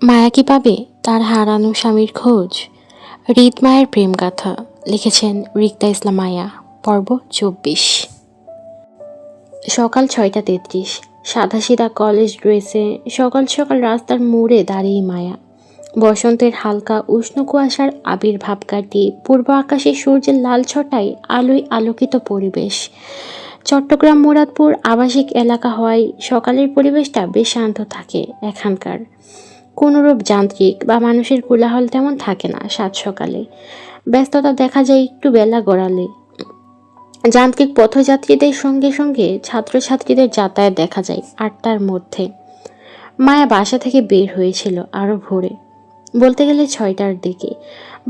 মায়া কি পাবে তার হারানো স্বামীর খোঁজ? হৃদ মায়ের প্রেমগাথা লিখেছেন রিক্তা ইসলাম মায়া। পর্ব ২৪। সকাল ৬টা ৩৩। সাদাসিধা কলেজ ড্রেসে সকাল সকাল রাস্তার মোড়ে দাঁড়িয়ে মায়া। বসন্তের হালকা উষ্ণ কুয়াশার আবির্ভাব কাটিয়ে পূর্ব আকাশে সূর্যের লাল ছটায় আলোয় আলোকিত পরিবেশ। চট্টগ্রাম মুরাদপুর আবাসিক এলাকা হওয়ায় সকালের পরিবেশটা বেশ শান্ত থাকে এখানকার। কোনোরূপ যান্ত্রিক বা মানুষের কোলাহল তেমন থাকে না সাত সকালে। ব্যস্ততা দেখা যায় একটু বেলা গড়ালে। যান্ত্রিক পথযাত্রীদের সঙ্গে সঙ্গে ছাত্রছাত্রীদের যাতায়াত দেখা যায় ৮টার মধ্যে। মায়া বাসা থেকে বের হয়েছিল আরও ভোরে, বলতে গেলে ৬টার দিকে।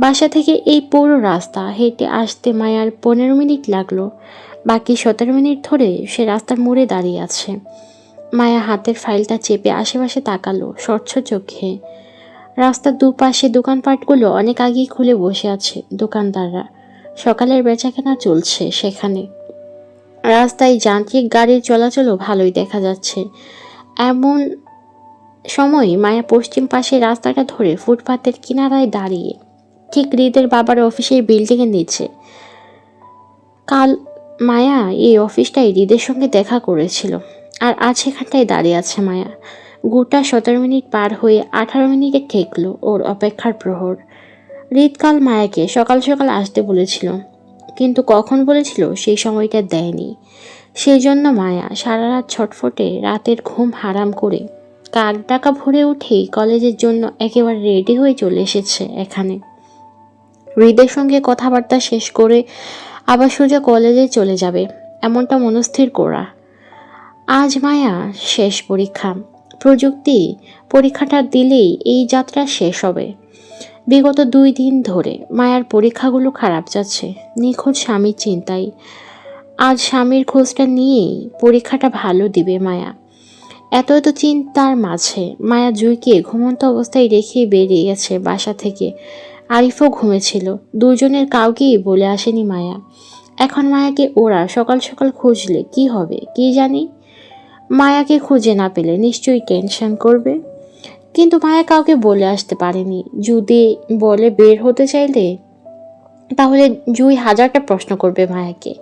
বাসা থেকে এই পুরো রাস্তা হেঁটে আসতে মায়ার ১৫ মিনিট লাগলো। বাকি ১৭ মিনিট ধরে সে রাস্তার মোড়ে দাঁড়িয়ে আছে। মায়া হাতের ফাইলটা চেপে আশেপাশে তাকালো স্বচ্ছ চোখে। রাস্তার দুপাশে দোকানপাটগুলো অনেক আগেই খুলে বসে আছে দোকানদাররা। সকালের বেচাকেনা চলছে সেখানে। রাস্তায় যান্ত্রিক গাড়ির চলাচলও ভালোই দেখা যাচ্ছে। এমন সময় মায়া পশ্চিম পাশে রাস্তাটা ধরে ফুটপাতের কিনারায় দাঁড়িয়ে, ঠিক হৃদের বাবার অফিসের বিল্ডিংয়ের নিচে। কাল মায়া এই অফিসটাই হৃদের সঙ্গে দেখা করেছিল, আর আজ সেখানটায় দাঁড়িয়ে আছে মায়া। গোটা ১৭ মিনিট পার হয়ে ১৮ মিনিটে ঠেকলো ওর অপেক্ষার প্রহর। হৃদ কাল মায়াকে সকাল সকাল আসতে বলেছিল, কিন্তু কখন বলেছিল সেই সময়টা দেয়নি। সেই জন্য মায়া সারা রাত ছটফটে রাতের ঘুম হারাম করে কাক ডাকা ভরে উঠেই কলেজের জন্য একেবারে রেডি হয়ে চলে এসেছে এখানে। হৃদের সঙ্গে কথাবার্তা শেষ করে আবার সোজা কলেজে চলে যাবে এমনটা মনস্থির করা। আজ মায়া শেষ পরীক্ষা। প্রযুক্তি পরীক্ষাটা দিলেই এই যাত্রা শেষ হবে। বিগত ২ দিন ধরে মায়ার পরীক্ষাগুলো খারাপ যাচ্ছে নিখোঁজ স্বামীর চিন্তায়। আজ স্বামীর খোঁজটা নিয়েই পরীক্ষাটা ভালো দিবে মায়া। এত চিন্তার মাঝে মায়া জুইকে ঘুমন্ত অবস্থায় রেখে বেরিয়ে গেছে বাসা থেকে। আরিফও ঘুমেছিল। দুজনের কাউকেই বলে আসেনি মায়া। এখন মায়াকে ওরা সকাল সকাল খুঁজলে কি হবে কি জানি। মায়াকে খুঁজে না পেলে নিশ্চয়ই টেনশন করবে, কিন্তু মায়া কাউকে বলে আসতে পারেনি। যদি বলে বের হতে চাইলে, তাহলে জুই হাজারটা প্রশ্ন করবে মায়াকে,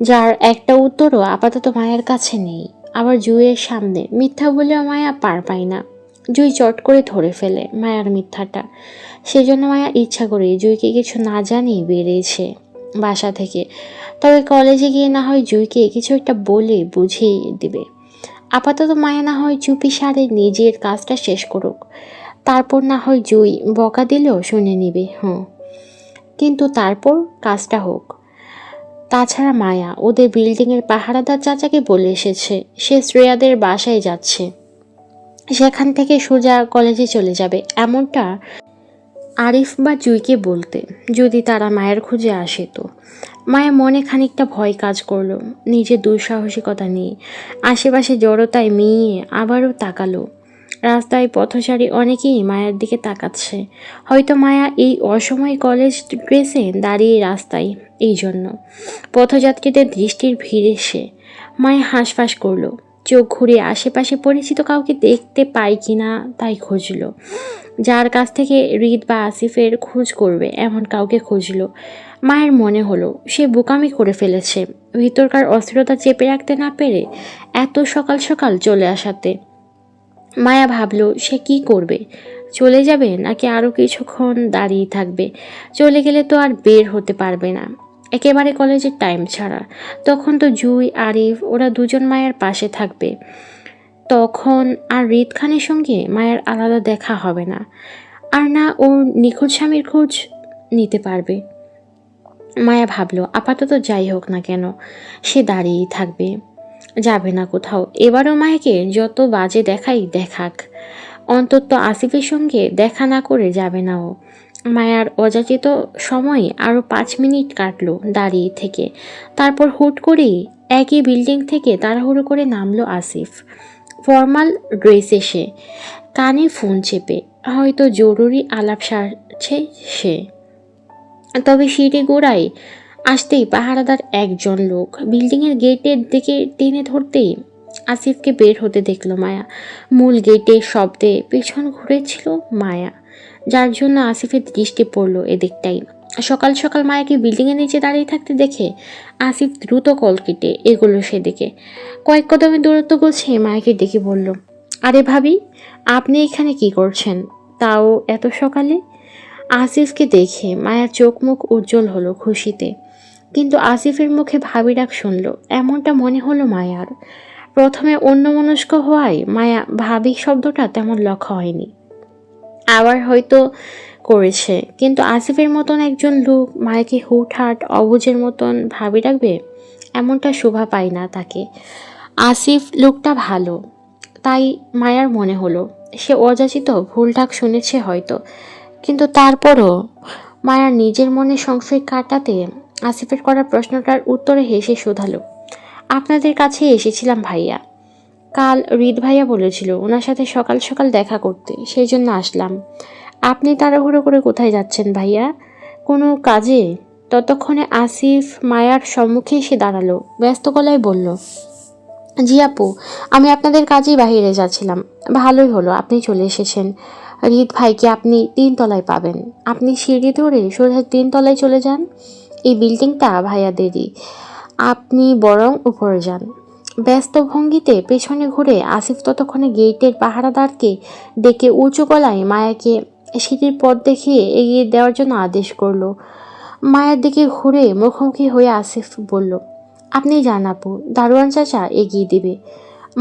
যার একটা উত্তরও আপাতত মায়ের কাছে নেই। আবার জুইয়ের সামনে মিথ্যা বলেও মায়া পার পায় না। জুই চট করে ধরে ফেলে মায়ার মিথ্যাটা। সেজন্য মায়া ইচ্ছা করে জুইকে কিছু না জানিয়ে বেরিয়েছে বাসা থেকে। তবে কলেজে গিয়ে না হয় জুইকে কিছু একটা বলে বুঝিয়ে দিবে। আপাতত মায়া না হয় চুপি সারে নিজের কাজটা শেষ করুক, তারপর না হয় জুই বকা দিলেও শুনে নিবে। কিন্তু তারপর কাজটা হোক। তাছাড়া মায়া ওদের বিল্ডিংয়ের পাহারাদার চাচাকে বলে এসেছে সে শ্রেয়াদের বাসায় যাচ্ছে, সেখান থেকে সোজা কলেজে চলে যাবে এমনটা আরিফ বা জুইকে বলতে, যদি তারা মায়ের খোঁজে আসে তো। মায়া মনে খানিকটা ভয় কাজ করলো নিজের দুঃসাহসিকতা নিয়ে। আশেপাশে জড়তায় মিয়ে আবারও তাকালো। রাস্তায় পথচারী অনেকেই মায়ের দিকে তাকাচ্ছে। হয়তো মায়া এই অসময়ে কলেজ ড্রেসে দাঁড়িয়ে রাস্তায়, এই জন্য পথযাত্রীদের দৃষ্টির ভিড়ে সে। মায়া হাঁসফাঁস করলো, চোখ ঘুরে আশেপাশে পরিচিত কাউকে দেখতে পায় কিনা তাই খুঁজলো। যার কাছ থেকে হৃদ বা আসিফের খোঁজ করবে এমন কাউকে খুঁজলো। মায়ের মনে হলো সে বোকামি করে ফেলেছে ভিতরকার অস্থিরতা চেপে রাখতে না পেরে এত সকাল সকাল চলে আসাতে। মায়া ভাবলো সে কি করবে, চলে যাবে নাকি আরও কিছুক্ষণ দাঁড়িয়ে থাকবে। চলে গেলে তো আর বের হতে পারবে না একেবারে কলেজের টাইম ছাড়া। তখন তো জুই আরিফ ওরা দুজন মায়ের পাশে থাকবে। তখন আর হৃদ খানের সঙ্গে মায়ের আলাদা দেখা হবে না, আর না ওর নিখোঁজ স্বামীর খোঁজ নিতে পারবে। মায়া ভাবলো আপাতত যাই হোক না কেন সে দাঁড়িয়েই থাকবে, যাবে না কোথাও। এবারও মায়াকে যত বাজে দেখাই দেখাক, অন্তত আসিফের সঙ্গে দেখা না করে যাবে না ও। মায়ার অযাচিত সময় আরও ৫ মিনিট কাটলো দাঁড়িয়ে থেকে। তারপর হুট করেই একই বিল্ডিং থেকে তাড়াহুড়ো করে নামলো আসিফ। ফর্মাল ড্রেসে সে, কানে ফোন চেপে, হয়তো জরুরি আলাপ সারছে সে। তবে সিঁড়ি গোড়ায় আসতেই পাহারাদার একজন লোক বিল্ডিংয়ের গেটের দিকে টেনে ধরতেই আসিফকে বের হতে দেখলো মায়া। মূল গেটের শব্দে পেছন ঘুরেছিল মায়া, যার জন্য আসিফের দৃষ্টি পড়ল এদিকটাই। সকাল সকাল মায়াকে বিল্ডিংয়ের নিচে দাঁড়িয়ে থাকতে দেখে আসিফ দ্রুত কল কেটে এগোলো সেদিকে। কয়েক কদমে দূরত্ব গুছিয়ে মায়াকে ডেকে বলল, আরে ভাবি, আপনি এখানে কি করছেন, তাও এত সকালে? আসিফকে দেখে মায়ার চোখ মুখ উজ্জ্বল হলো খুশিতে, কিন্তু আসিফের মুখে ভাবি ডাক শুনল এমনটা মনে হলো মায়ার। প্রথমে অন্যমনস্ক হওয়ায় মায়া ভাবি শব্দটা তেমন লক্ষ্য হয়নি, আবার হয়তো করেছে, কিন্তু আসিফের মতন একজন লোক মায়াকে হুটহাট অবুঝের মতন ভাবি রাখবে, এমনটা শোভা পায় না তাকে। আসিফ লোকটা ভালো, তাই মায়ার মনে হলো সে অযাচিত ভুল ডাক শুনেছে হয়তো, কিন্তু তারপরও মায়ার নিজের মনে সংশয় কাটাতে আসিফের করা প্রশ্নটার উত্তরে হেসে শোধালো, আপনাদের কাছে এসেছিলাম ভাইয়া। কাল রিদ ভাইয়া বলেছিল ওনার সাথে সকাল সকাল দেখা করতে, সেই জন্য আসলাম। আপনি তাড়াহুড়ো করে কোথায় যাচ্ছেন ভাইয়া, কোনো কাজে? ততক্ষণে আসিফ মায়ার সম্মুখে এসে দাঁড়ালো, ব্যস্ত গলায় বলল, জি আপু, আমি আপনাদের কাজেই বাইরে যাচ্ছিলাম। ভালোই হলো আপনি চলে এসেছেন। রিদ ভাইকে আপনি 3 তলায় পাবেন। আপনি সিঁড়ি ধরে সোজা 3 তলায় চলে যান। এই বিল্ডিংটা ভাইয়াদেরই, আপনি বরং উপরে যান। ব্যস্ত ভঙ্গিতে পেছনে ঘুরে আসিফ ততক্ষণে গেটের পাহারাদারকে ডেকে উঁচু গলায় মায়াকে সিঁড়ির পথ দেখিয়ে এগিয়ে দেওয়ার জন্য আদেশ করলো। মায়ের দিকে ঘুরে মুখোমুখি হয়ে আসিফ বলল, আপনি যান আপু, দারোয়ান চাচা এগিয়ে দেবে।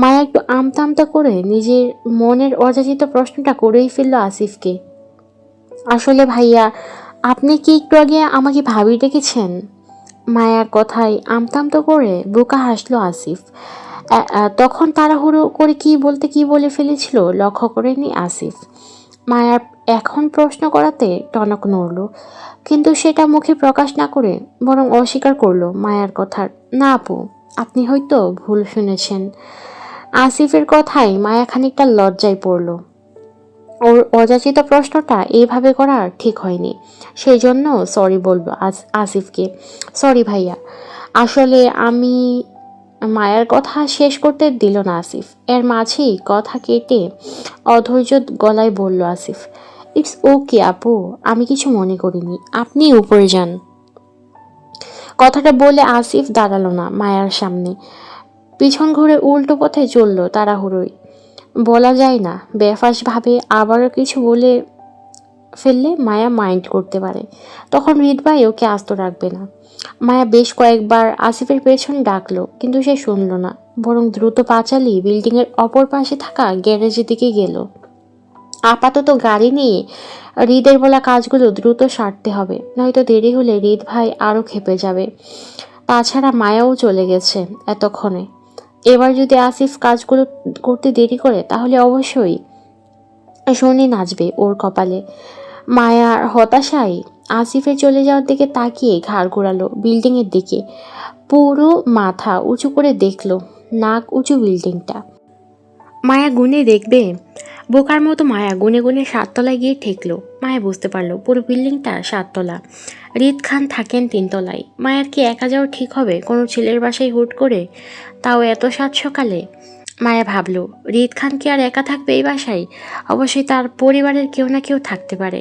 মায়া একটু আমতা আমতা করে নিজের মনের অযাচিত প্রশ্নটা করেই ফেলল আসিফকে, আসলে ভাইয়া, আপনি কি একটু আগে আমাকে ভাবি ডেকেছেন? মায়ার কথায় আমতা আমতা করে বোকা হাসলো আসিফ। তখন তাড়াহুড়ো করে কি বলে ফেলেছিল লক্ষ্য করেনি আসিফ। মায়ার এখন প্রশ্ন করাতে টনক নড়ল, কিন্তু সেটা মুখে প্রকাশ না করে বরং অস্বীকার করলো মায়ার কথার, না আপু, আপনি হয়তো ভুল শুনেছেন। আসিফের কথায় মায়া খানিকটা লজ্জায় পড়ল। ওর অযাচিত প্রশ্নটা এইভাবে করা ঠিক হয়নি, সেই জন্য সরি বলবো আসিফকে। সরি ভাইয়া, আসলে আমি। মায়ার কথা শেষ করতে দিল না আসিফ, এর মাঝেই কথা কেটে অধৈর্য গলায় বলল আসিফ, ইটস ওকে আপু, আমি কিছু মনে করিনি, আপনি উপরে যান। কথাটা বলে আসিফ দাঁড়ালো না মায়ার সামনে, পিছন ঘুরে উল্টো পথে চলল তাড়াহুড়োই। বলা যায় না, বেফাস ভাবে আবারও কিছু বলে ফেললে মায়া মাইন্ড করতে পারে, তখন রিদ ভাই ওকে আস্ত রাখবে না। মায়া বেশ কয়েকবার আসিফের পেছন ডাকলো, কিন্তু সে শুনল না, বরং দ্রুত পা চালিয়ে বিল্ডিংয়ের অপর পাশে থাকা গ্যারেজের দিকে গেল। আপাতত গাড়ি নিয়ে হৃদের বলা কাজগুলো দ্রুত সারতে হবে, নয়তো দেরি হলে হৃদ ভাই আরও ক্ষেপে যাবে। তাছাড়া মায়াও চলে গেছে এতক্ষণে, এবার যদি আসিফ কাজগুলো করতে দেরি করে তাহলে অবশ্যই শনি নাচবে ওর কপালে। মায়ার হতাশায় আসিফের চলে যাওয়ার দিকে তাকিয়ে ঘাড় ঘোরালো বিল্ডিংয়ের দিকে, পুরো মাথা উঁচু করে দেখলো নাক উঁচু বিল্ডিংটা। মায়া গুনে দেখবে, বোকার মতো মায়া গুনে গুনে 7 তলায় গিয়ে ঠেকলো। মায়া বুঝতে পারলো পুরো বিল্ডিংটা 7 তলা, রিদ খান থাকেন 3 তলায়। মায়ার কি একা যাওয়া ঠিক হবে কোনো ছেলের বাসায় হুট করে, তাও এত সাত সকালে? মায়া ভাবলো, রিদ খান কি আর একা থাকবে এই বাসায়? অবশ্যই তার পরিবারের কেউ না কেউ থাকতে পারে।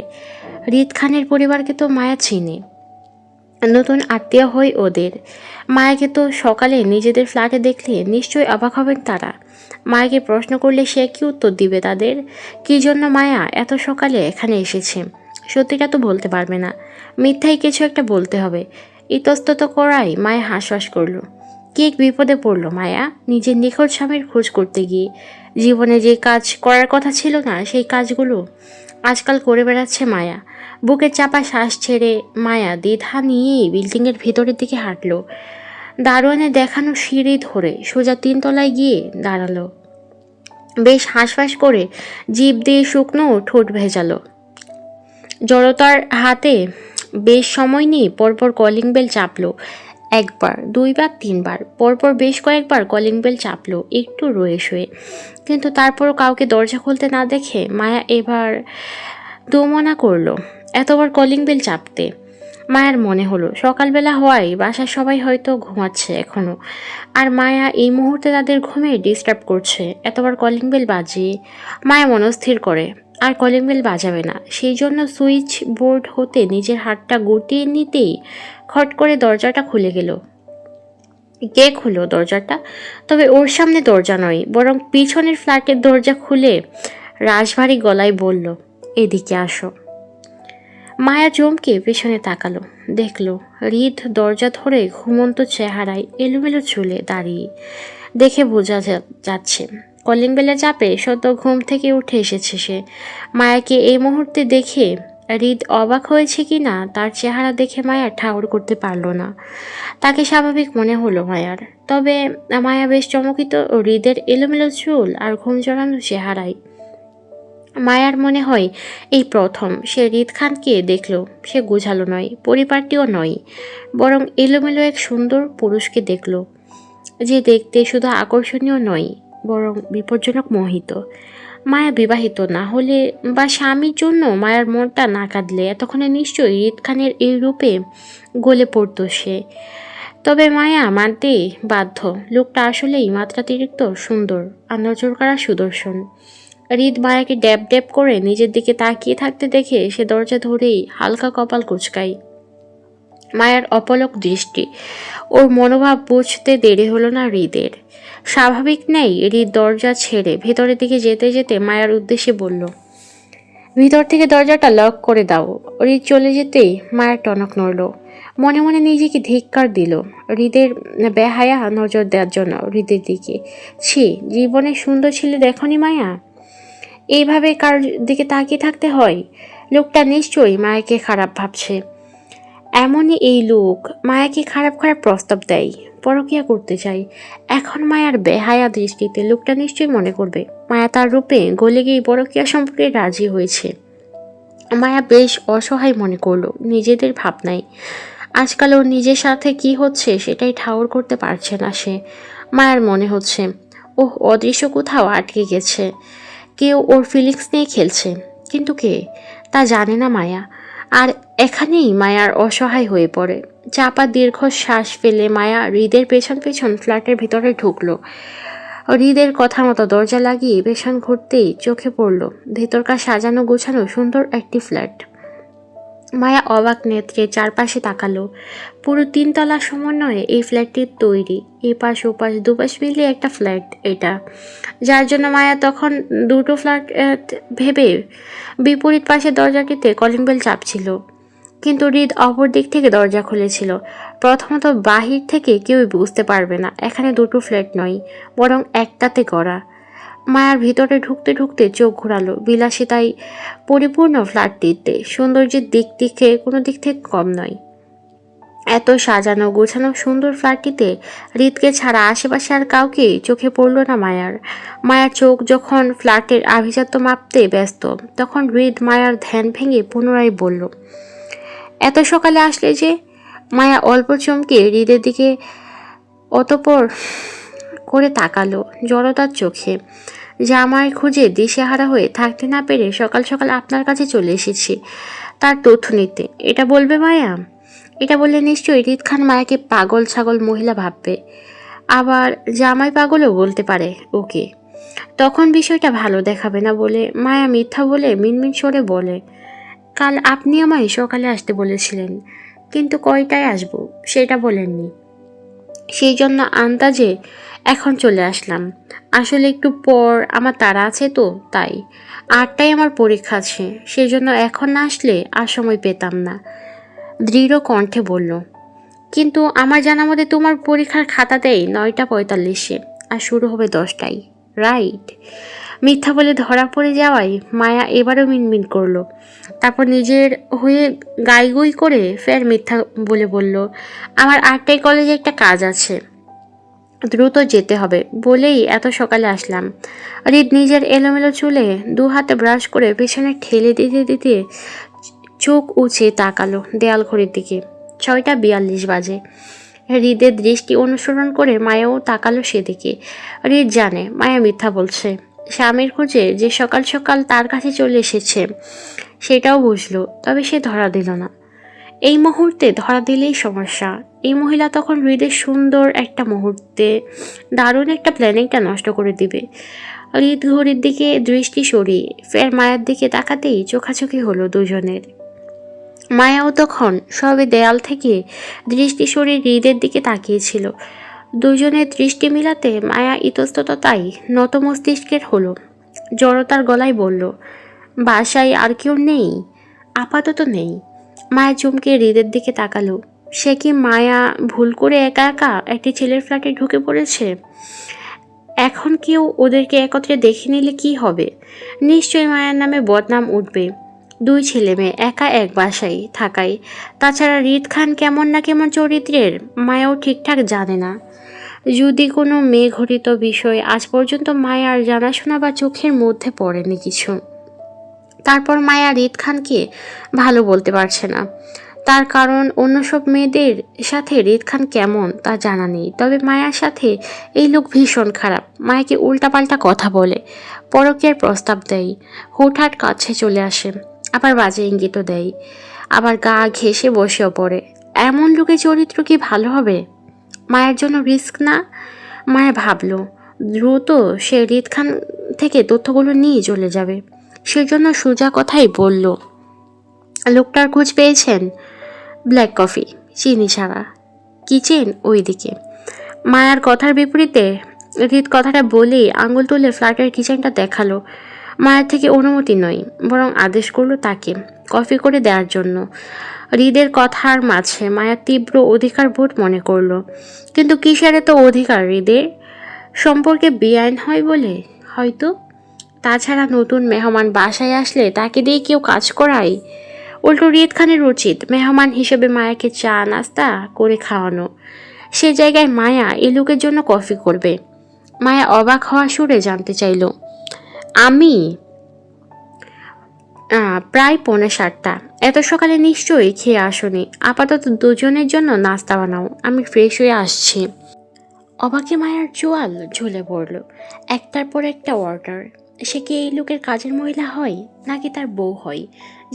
রিদ খানের পরিবারকে তো মায়া চিনে, নতুন আত্মীয় হয় ওদের। মায়াকে তো সকালে নিজেদের ফ্ল্যাটে দেখলে নিশ্চয়ই অবাক হবেন তারা। মায়াকে প্রশ্ন করলে সে কি উত্তর দিবে তাদের? কী জন্য মায়া এত সকালে এখানে এসেছে সত্যিটা তো বলতে পারবে না, মিথ্যাই কিছু একটা বলতে হবে। ইতস্তত করাই মায়া হাঁসফাঁস করলো। কি এক বিপদে পড়লো মায়া নিজের নিখোঁজ স্বামীর খোঁজ করতে গিয়ে। জীবনে যে কাজ করার কথা ছিল না সেই কাজগুলো আজকাল করে বেড়াচ্ছে মায়া। বুকের চাপা শ্বাস ছেড়ে মায়া দ্বিধা নিয়েই বিল্ডিংয়ের ভেতরের দিকে হাঁটলো। দারোয়ানের দেখানো সিঁড়ি ধরে সোজা 3 তলায় গিয়ে দাঁড়ালো। বেশ হাঁসফাঁস করে জিভ দিয়ে শুকনো ঠোঁট ভেজালো। জড়তার হাতে বেশ সময় নিয়ে পরপর কলিং বেল চাপলো। একবার, দুইবার, তিনবার, পরপর বেশ কয়েকবার কলিং বেল চাপলো একটু রয়ে শুয়ে, কিন্তু তারপরও কাউকে দরজা খুলতে না দেখে মায়া এবার দোমনা করলো এতবার কলিং বেল চাপতে। মায়ার মনে হলো সকালবেলা হওয়ায় বাসার সবাই হয়তো ঘুমাচ্ছে এখনো, আর মায়া এই মুহূর্তে তাদের ঘুমে ডিস্টার্ব করছে। এতবার কলিং বেল বাজিয়ে মায়া মনস্থির করে আর কলিং বেল বাজাবে না। সেই জন্য সুইচ বোর্ড হতে নিজের হাতটা গুটিয়ে নিতেই খট করে দরজাটা খুলে গেল। কে খুলো দরজাটা? তবে ওর সামনে দরজা নয়, বরং পিছনের ফ্ল্যাটের দরজা খুলে রাশভারী গলায় বলল, এদিকে আসো। মায়া চমকে পেছনে তাকালো, দেখলো হৃদ দরজা ধরে ঘুমন্ত চেহারায় এলোমেলো চুলে দাঁড়িয়ে। দেখে বোঝা যাচ্ছে কলিং বেলে চাপে সদ্য ঘুম থেকে উঠে এসেছে সে। মায়াকে এই মুহূর্তে দেখে হৃদ অবাক হয়েছে কি না তার চেহারা দেখে মায়া ঠাউর করতে পারল না। তাকে স্বাভাবিক মনে হলো মায়ার, তবে মায়া বেশ চমকিত হৃদের এলোমেলো চুল আর ঘুম জড়ানো চেহারায়। মায়ার মনে হয় এই প্রথম সে হৃদ খানকে দেখল। সে গোঝালো নয়, পরিপাটিও নয়, বরং এলোমেলো এক সুন্দর পুরুষকে দেখল, যে দেখতে শুধু আকর্ষণীয় নয়, বরং বিপজ্জনক মোহিত। মায়া বিবাহিত না হলে বা স্বামীর জন্য মায়ার মনটা না কাঁদলে এতক্ষণে নিশ্চয়ই হৃদ খানের এই রূপে গলে পড়ত সে। তবে মায়া মানতে বাধ্য, লোকটা আসলেই মাত্রাতিরিক্ত সুন্দর আর নজর করা সুদর্শন। হৃদ মায়াকে ড্যাব ড্যাব করে নিজের দিকে তাকিয়ে থাকতে দেখে সে দরজা ধরেই হালকা কপাল কুঁচকায়। মায়ার অপলক দৃষ্টি, ওর মনোভাব বুঝতে দেরি হলো না হৃদের। স্বাভাবিক নেই হৃদ দরজা ছেড়ে ভেতরের দিকে যেতে যেতে মায়ার উদ্দেশ্যে বলল, ভিতর থেকে দরজাটা লক করে দাও। হৃদ চলে যেতেই মায়ের টনক নড়ল। মনে মনে নিজেকে ধিক্কার দিল হৃদের বেহায়া নজর দেওয়ার জন্য হৃদের দিকে। ছি, জীবনে সুন্দর ছেলে দেখনি মায়া? এইভাবে কার দিকে তাকিয়ে থাকতে হয়? লোকটা নিশ্চয়ই মায়াকে খারাপ ভাবছে। এমনই এই লোক মায়াকে খারাপ খারাপ প্রস্তাব দেয়, পরকিয়া করতে চাই। এখন মায়ার বেহায়া দৃষ্টিতে লোকটা নিশ্চয়ই মনে করবে মায়া তার রূপে গলে গিয়ে পরকিয়া সম্পর্কে রাজি হয়েছে। মায়া বেশ অসহায় মনে করলো নিজেদের ভাবনায়। আজকাল ওর নিজের সাথে কি হচ্ছে সেটাই ঠাউর করতে পারছে না সে। মায়ার মনে হচ্ছে ওহ, অদৃশ্য কোথাও আটকে গেছে, কেউ ওর ফিলিংস নিয়ে খেলছে, কিন্তু কে তা জানে না মায়া। আর এখানেই মায়ার অসহায় হয়ে পড়ে। চাপা দীর্ঘ শ্বাস ফেলে মায়া হৃদের পেছন পেছন ফ্ল্যাটের ভিতরে ঢুকলো। হৃদের কথা মতো দরজা লাগিয়ে পেছন ঘুরতেই চোখে পড়ল ভেতরকার সাজানো গোছানো সুন্দর একটি ফ্ল্যাট। মায়া অবাক নেত্রে চারপাশে তাকালো। পুরো 3 তলা সমন্বয়ে এই ফ্ল্যাটটির তৈরি। এপাশ ওপাশ দুপাশ মিলিয়ে একটা ফ্ল্যাট এটা, যার জন্য মায়া তখন দুটো ফ্ল্যাট ভেবে বিপরীত পাশে দরজাটিতে কলিং বেল চাপছিল। কিন্তু হৃদ অপর দিক থেকে দরজা খুলেছিল। প্রথমত বাহির থেকে কেউই বুঝতে পারবে না এখানে দুটো ফ্ল্যাট নয়, বরং একটাতে করা। মায়ার ভিতরে ঢুকতে ঢুকতে চোখ ঘোরালো বিলাসিতায় পরিপূর্ণ ফ্ল্যাটটিতে। সৌন্দর্যের দিক থেকে কোনো দিক থেকে কম নয়। এত সাজানো গোছানো সুন্দর ফ্ল্যাটটিতে হৃদকে ছাড়া আশেপাশে আর কাউকে চোখে পড়ল না মায়ার। মায়ার চোখ যখন ফ্ল্যাটের আভিজাত্য মাপতে ব্যস্ত, তখন হৃদ মায়ার ধ্যান ভেঙে পুনরায় বলল, এত সকালে আসলে যে? মায়া অল্প চমকে হৃদের দিকে অতপর করে তাকালো জড়তার চোখে। জামাই খুঁজে দিশেহারা হয়ে থাকতে না পেরে সকাল সকাল আপনার কাছে চলে এসেছি তার তথ্য নিতে, এটা বলবে মায়া? এটা বললে নিশ্চয়ই হৃদ খান মায়াকে পাগল ছাগল মহিলা ভাববে, আবার জামাই পাগলও বলতে পারে ওকে। তখন বিষয়টা ভালো দেখাবে না বলে মায়া মিথ্যা বলে মিনমিন সরে বলে, কাল আপনি আমায় সকালে আসতে বলেছিলেন, কিন্তু কয়টায় আসবো সেটা বলেননি, সেই জন্য আন্দাজে এখন চলে আসলাম। আসলে একটু পর আমার তাড়া আছে তো তাই। 8টায় আমার পরীক্ষা আছে, সেই জন্য এখন না আসলে আর সময় পেতাম না, দৃঢ় কণ্ঠে বলল। কিন্তু আমার জানা মতে তোমার পরীক্ষার খাতা দেয় 9টা 45-এ আর শুরু হবে 10টায়, রাইট? মিথ্যা বলে ধরা পড়ে যাওয়ায় মায়া এবারও মিনমিন করলো। তারপর নিজের হয়ে গাইগুই করে ফের মিথ্যা বলে বলল, আমার 8টায় কলেজে একটা কাজ আছে, দ্রুত যেতে হবে বলেই এত সকালে আসলাম। হৃদ নিজের এলোমেলো চুলে 2 হাতে ব্রাশ করে পেছনে ঠেলে দিতে দিতে চোখ উঁচে তাকালো দেয়াল ঘড়ির দিকে। 6টা 42 বাজে। হৃদের দৃষ্টি অনুসরণ করে মায়াও তাকালো সেদিকে। হৃদ জানে মায়া মিথ্যা বলছে। স্বামীর খোঁজে যে সকাল সকাল তার কাছে চলে এসেছে সেটাও বুঝলো, তবে সে ধরা দিল না। এই মুহূর্তে ধরা দিলেই সমস্যা। এই মহিলা তখন হৃদের সুন্দর একটা মুহূর্তে দারুণ একটা প্ল্যানিংটা নষ্ট করে দিবে। হৃদ ঘড়ির দিকে দৃষ্টি সরিয়ে ফের মায়ার দিকে তাকাতেই চোখাচোখি হলো দুজনের। মায়াও তখন সবে দেয়াল থেকে দৃষ্টি সরিয়ে হৃদের দিকে তাকিয়েছিল। দুজনের দৃষ্টি মিলাতে মায়া ইতস্তততাই নত মস্তিষ্কের হলো। জড়তার গলায় বলল, বাসায় আর কেউ নেই? আপাতত নেই। মায়া চমকে হৃদের দিকে তাকালো। সে কি মায়া ভুল করে একা একা একটি ছেলের ফ্ল্যাটে ঢুকে পড়েছে? এখন কেউ ওদেরকে একত্রে দেখে নিলে কি হবে? নিশ্চয়ই মায়ার নামে বদনাম উঠবে। দুই ছেলে মেয়ে একা এক বাসায় থাকায়। তাছাড়া হৃদ খান কেমন না কেমন চরিত্রের মায়াও ঠিকঠাক জানে না। যদি কোনো মেঘঘটিত বিষয় আজ পর্যন্ত মায়ার জানাশোনা বা চোখের মধ্যে পড়েনি কিছু। তারপর মায়া হৃদ খানকে ভালো বলতে পারছে না। তার কারণ অন্য সব মেয়েদের সাথে হৃদ খান কেমন তা জানা নেই, তবে মায়ার সাথে এই লোক ভীষণ খারাপ। মায়াকে উল্টাপাল্টা কথা বলে, পরকীয়ার প্রস্তাব দেয়, হুটহাট কাছে চলে আসে, আবার বাজে ইঙ্গিতও দেয়, আবার গা ঘেঁষে বসেও পড়ে। এমন লোকের চরিত্র কি ভালো হবে? মায়ের জন্য রিস্ক না? মায়া ভাবল দ্রুত সে হৃদ খান থেকে তথ্যগুলো নিয়ে চলে যাবে। সেজন্য সোজা কথাই বলল, লোকটার খোঁজ পেয়েছেন? ব্ল্যাক কফি, চিনি ছাড়া, কিচেন ওইদিকে। মায়ার কথার বিপরীতে হৃদ কথাটা বলেই আঙুল তুলে ফ্ল্যাটের কিচেনটা দেখালো। মায়ের থেকে অনুমতি নয়, বরং আদেশ করলো তাকে কফি করে দেওয়ার জন্য। হৃদের কথার মাঝে মায়া তীব্র অধিকার বোধ মনে করলো। কিন্তু কিসের এত অধিকার হৃদের? সম্পর্কে বেআইন হয় বলে হয়তো। তাছাড়া নতুন মেহমান বাসায় আসলে তাকে দিয়ে কেউ কাজ করায়? উল্টো হৃদ খানের উচিত মেহমান হিসেবে মায়াকে চা নাস্তা করে খাওয়ানো। সে জায়গায় মায়া এ লোকের জন্য কফি করবে? মায়া অবাক হওয়া সুরে জানতে চাইল, আমি প্রায় 6:45। এত সকালে নিশ্চয়ই খেয়ে আসনি। আপাতত দুজনের জন্য নাস্তা বানাও, আমি ফ্রেশ হয়ে আসছি। অবাকে মায়ার চোয়াল ঝুলে পড়ল। একটার পর একটা অর্ডার। সে কি এই লোকের কাজের মহিলা হয়, নাকি তার বউ হয়,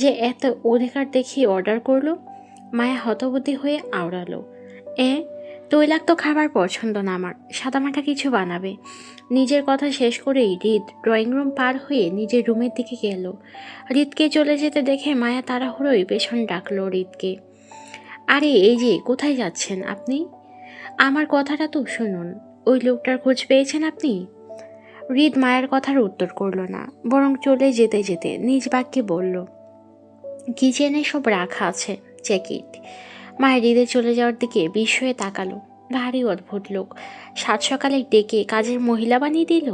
যে এত অধিকার দেখিয়ে অর্ডার করলো? মায়া হতবুদ্ধি হয়ে আওড়ালো, তৈলাক্ত খাবার পছন্দ না আমার, সাদামাটা কিছু বানাবে। নিজের কথা শেষ করেই হৃদ ড্রয়িং রুম পার হয়ে নিজের রুমের দিকে গেল। হৃদকে চলে যেতে দেখে মায়া তাড়াহুড়োই পেছন ডাকলো হৃদকে। আরে এই যে, কোথায় যাচ্ছেন আপনি? আমার কথাটা তো শুনুন। ওই লোকটার খোঁজ পেয়েছেন আপনি? হৃদ মায়ের কথার উত্তর করল না, বরং চলে যেতে যেতে নিজ বাক্যে বলল, কিচেনে সব রাখা আছে, চেক ইট। মায়ের হৃদে চলে যাওয়ার দিকে বিস্ময়ে তাকালো। ভারী অদ্ভুত লোক, সাত সকালে ডেকে কাজের মহিলা বানিয়ে দিল।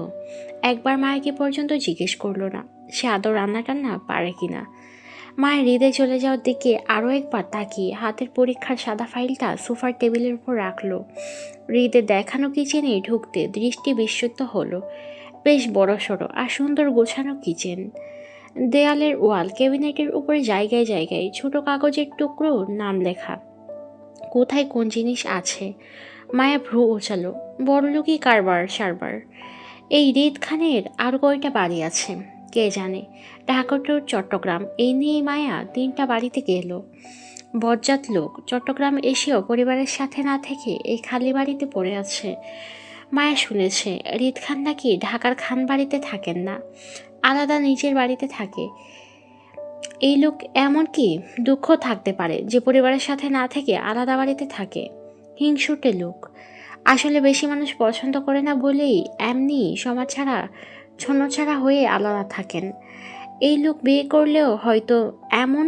একবার মায়াকে পর্যন্ত জিজ্ঞেস করলো না সে আদৌ রান্না টান্না পারে কিনা। মায়ের হৃদে চলে যাওয়ার দিকে আরও একবার তাকিয়ে হাতের পরীক্ষার সাদা ফাইলটা সোফার টেবিলের উপর রাখলো। হৃদে দেখানো কিচেনে ঢুকতে দৃষ্টি বিস্মিত হলো। বেশ বড়সড় আর সুন্দর গোছানো কিচেন। দেয়ালের ওয়াল ক্যাবিনেটের উপরে জায়গায় জায়গায় ছোট কাগজের টুকরো, নাম লেখা। কোথায় কোন জিনিস আছে? মায়া ভ্রু ওচালো। বড়লোকই কারবার সারবার। এই হৃদ খানের আরও কয়টা বাড়ি আছে কে জানে। ঢাকা টু চট্টগ্রাম, এই নিয়েই মায়া 3টা বাড়িতে গেল। বজ্জাত লোক চট্টগ্রাম এসেও পরিবারের সাথে না থেকে এই খালি বাড়িতে পড়ে আছে। মায়া শুনেছে হৃদ খান নাকি ঢাকার খান বাড়িতে থাকেন না, আলাদা নিজের বাড়িতে থাকে। এই লোক এমনকি দুঃখ থাকতে পারে যে পরিবারের সাথে না থেকে আলাদা বাড়িতে থাকে। হিংসুটে লোক। আসলে বেশি মানুষ পছন্দ করে না বলেই এমনি সমাজ ছাড়া ছন্নছাড়া হয়ে আলাদা থাকেন। এই লোক বিয়ে করলেও হয়তো এমন